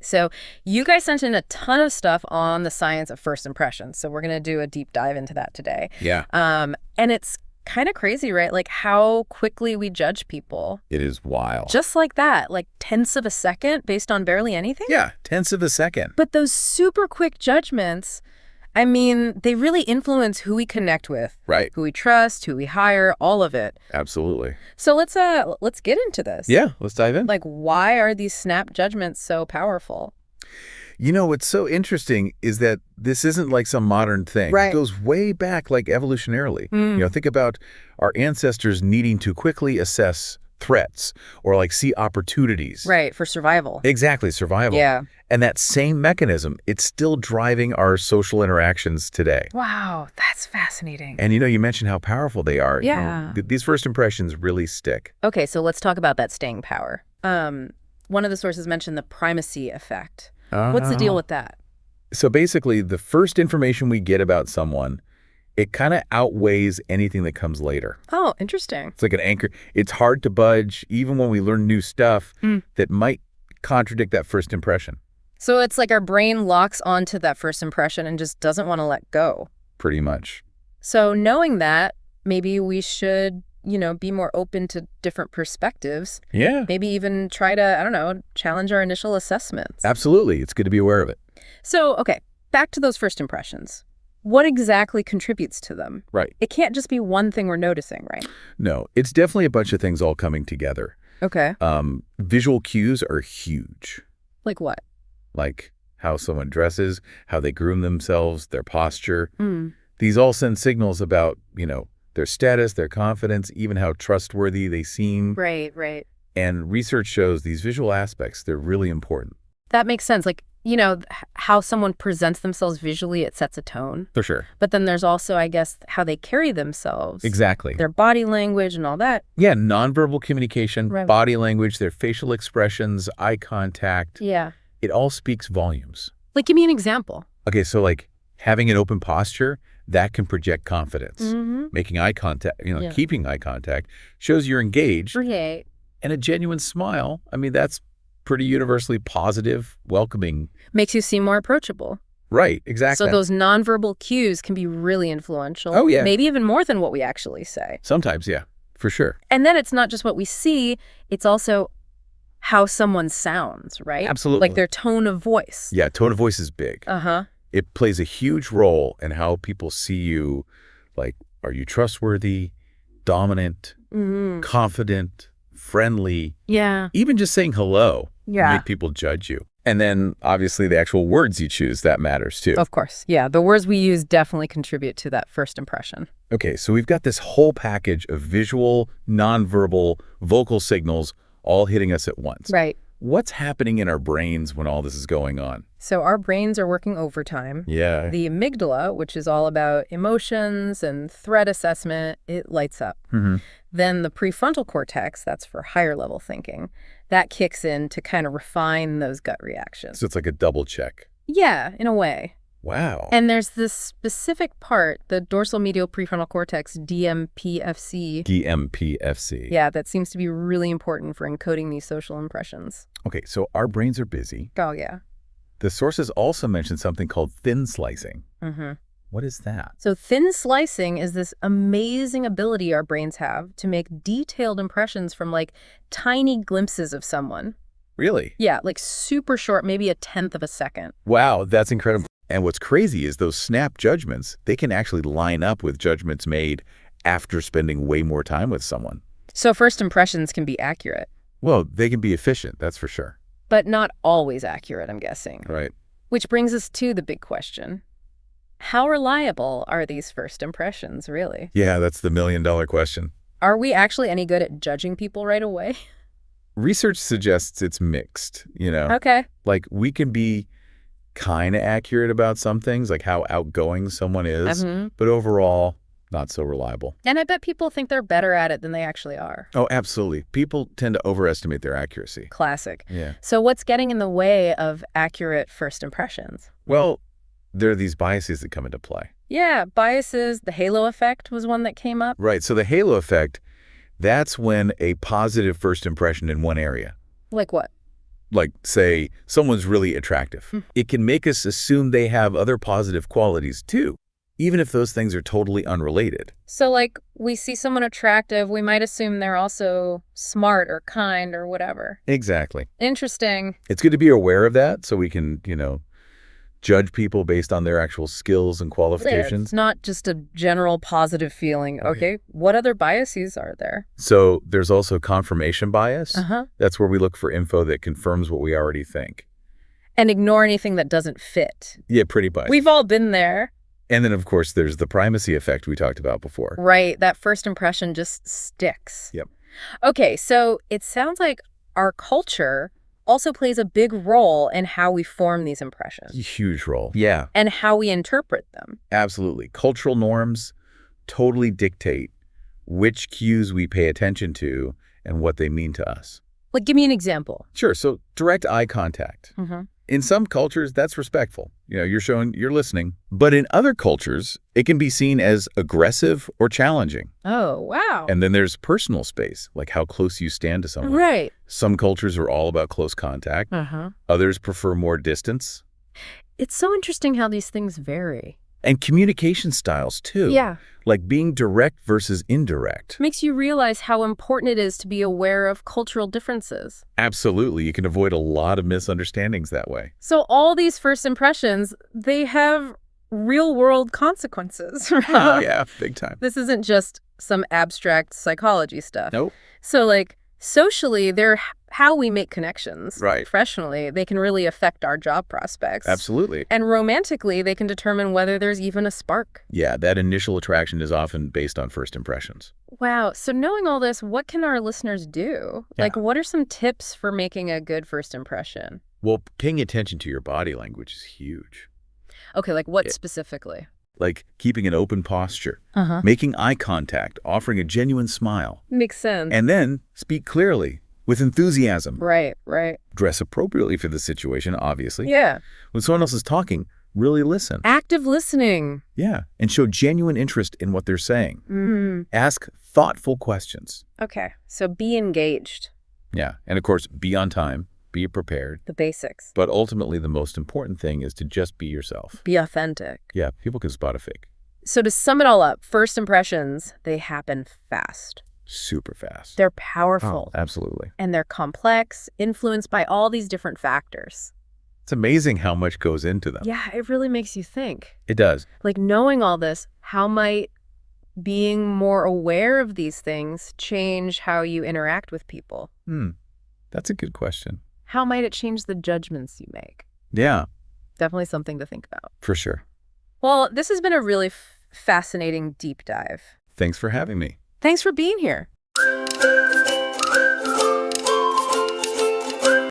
So you guys sent in a ton of stuff on the science of first impressions. So we're going to do a deep dive into that today. Yeah. And it's kind of crazy, right? Like how quickly we judge people. It is wild. Just like that, like tenths of a second based on barely anything. Yeah, tenths of a second. But those super quick judgments, I mean, they really influence who we connect with. Right. Who we trust, who we hire, all of it. Absolutely. So let's get into this. Yeah, let's dive in. Like, why are these snap judgments so powerful? You know, what's so interesting is that this isn't like some modern thing. Right. It goes way back, like evolutionarily. You know, think about our ancestors needing to quickly assess threats or like see opportunities. Right, for survival. Exactly, survival. Yeah. And that same mechanism, it's still driving our social interactions today. Wow, that's fascinating. And you know, you mentioned how powerful they are. Yeah. You know, these first impressions really stick. Okay, so let's talk about that staying power. One of the sources mentioned the primacy effect. What's the deal with that? So basically, the first information we get about someone, it kind of outweighs anything that comes later. Oh, interesting. It's like an anchor. It's hard to budge, even when we learn new stuff that might contradict that first impression. So it's like our brain locks onto that first impression and just doesn't want to let go. Pretty much. So knowing that, maybe we should, you know, be more open to different perspectives. Yeah. Maybe even try to, I don't know, challenge our initial assessments. Absolutely. It's good to be aware of it. So, okay, back to those first impressions. What exactly contributes to them? Right. It can't just be one thing we're noticing, right? No, it's definitely a bunch of things all coming together. Okay. Visual cues are huge. Like what? Like how someone dresses, how they groom themselves, their posture. These all send signals about, you know, their status, their confidence, even how trustworthy they seem. Right, right. And research shows these visual aspects, they're really important. That makes sense. Like, you know, how someone presents themselves visually, it sets a tone. For sure. But then there's also, I guess, how they carry themselves. Exactly. Their body language and all that. Yeah, nonverbal communication, Right. body language, their facial expressions, eye contact. Yeah. It all speaks volumes. Like, give me an example. Okay, so like having an open posture, that can project confidence. Making eye contact, you know, Yeah. keeping eye contact shows you're engaged. Right. And a genuine smile, I mean, that's pretty universally positive, welcoming. Makes you seem more approachable. Right, exactly. So those nonverbal cues can be really influential. Oh, yeah. Maybe even more than what we actually say. Sometimes, yeah, for sure. And then it's not just what we see, it's also how someone sounds, right? Absolutely. Like their tone of voice. Yeah, tone of voice is big. Uh-huh. It plays a huge role in how people see you. Like, are you trustworthy, dominant, confident, friendly? Yeah. Even just saying hello can Yeah. make people judge you. And then, obviously, the actual words you choose, that matters, too. Of course. Yeah. The words we use definitely contribute to that first impression. Okay, so we've got this whole package of visual, nonverbal, vocal signals all hitting us at once. Right. What's happening in our brains when all this is going on? So our brains are working overtime. Yeah. The amygdala, which is all about emotions and threat assessment, it lights up. Then the prefrontal cortex, that's for higher level thinking, that kicks in to kind of refine those gut reactions. So it's like a double check. Yeah, in a way. Wow. And there's this specific part, the dorsal medial prefrontal cortex, DMPFC. DMPFC. Yeah, that seems to be really important for encoding these social impressions. Okay, so our brains are busy. Oh, yeah. The sources also mention something called thin slicing. What is that? So thin slicing is this amazing ability our brains have to make detailed impressions from like tiny glimpses of someone. Really? Yeah, like super short, maybe a tenth of a second. Wow, that's incredible. And what's crazy is those snap judgments, they can actually line up with judgments made after spending way more time with someone. So first impressions can be accurate. Well, they can be efficient, that's for sure. But not always accurate, I'm guessing. Right. Which brings us to the big question. How reliable are these first impressions, really? Yeah, that's the million-dollar question. Are we actually any good at judging people right away? Research suggests it's mixed, you know? Okay. Like, we can be kind of accurate about some things, like how outgoing someone is, but overall, not so reliable. And I bet people think they're better at it than they actually are. Oh, absolutely. People tend to overestimate their accuracy. Classic. Yeah. So what's getting in the way of accurate first impressions? Well, there are these biases that come into play. Yeah, biases. The halo effect was one that came up. Right. So the halo effect, that's when a positive first impression in one area, Like what? Like, say, someone's really attractive. It can make us assume they have other positive qualities, too, even if those things are totally unrelated. So, like, we see someone attractive, we might assume they're also smart or kind or whatever. Exactly. Interesting. It's good to be aware of that so we can, judge people based on their actual skills and qualifications. It's not just a general positive feeling. Okay, what other biases are there? So there's also confirmation bias. That's where we look for info that confirms what we already think. And ignore anything that doesn't fit. Yeah, pretty much. We've all been there. And then, of course, there's the primacy effect we talked about before. Right, that first impression just sticks. Yep. Okay, so it sounds like our culture also plays a big role in how we form these impressions. A huge role. Yeah. And how we interpret them. Absolutely. Cultural norms totally dictate which cues we pay attention to and what they mean to us. Like, give me an example. Sure. So direct eye contact. In some cultures, that's respectful. You're listening. But in other cultures, it can be seen as aggressive or challenging. Oh, wow. And then there's personal space, like how close you stand to someone. Right. Some cultures are all about close contact. Others prefer more distance. It's so interesting how these things vary. And communication styles, too. Yeah. Like being direct versus indirect. Makes you realize how important it is to be aware of cultural differences. Absolutely. You can avoid a lot of misunderstandings that way. So all these first impressions, they have real-world consequences. Oh, yeah, big time. This isn't just some abstract psychology stuff. Nope. So, like, socially, they're how we make connections. Right. Professionally, they can really affect our job prospects. Absolutely. And romantically, they can determine whether there's even a spark. Yeah, that initial attraction is often based on first impressions. Wow. So knowing all this, what can our listeners do? Yeah. Like, what are some tips for making a good first impression? Well, paying attention to your body language is huge. Okay, like what specifically? Like keeping an open posture, making eye contact, offering a genuine smile. Makes sense. And then speak clearly, with enthusiasm. Right. Dress appropriately for the situation, obviously. Yeah. When someone else is talking, really listen. Active listening. Yeah, and show genuine interest in what they're saying. Ask thoughtful questions. Okay, so be engaged. Yeah, and of course, be on time, be prepared. The basics. But ultimately, the most important thing is to just be yourself. Be authentic. Yeah, people can spot a fake. So to sum it all up, first impressions, they happen fast. Super fast. They're powerful. Oh, absolutely. And they're complex, influenced by all these different factors. It's amazing how much goes into them. Yeah, it really makes you think. It does. Like, knowing all this, how might being more aware of these things change how you interact with people? That's a good question. How might it change the judgments you make? Yeah. Definitely something to think about. For sure. Well, this has been a really fascinating deep dive. Thanks for having me. Thanks for being here.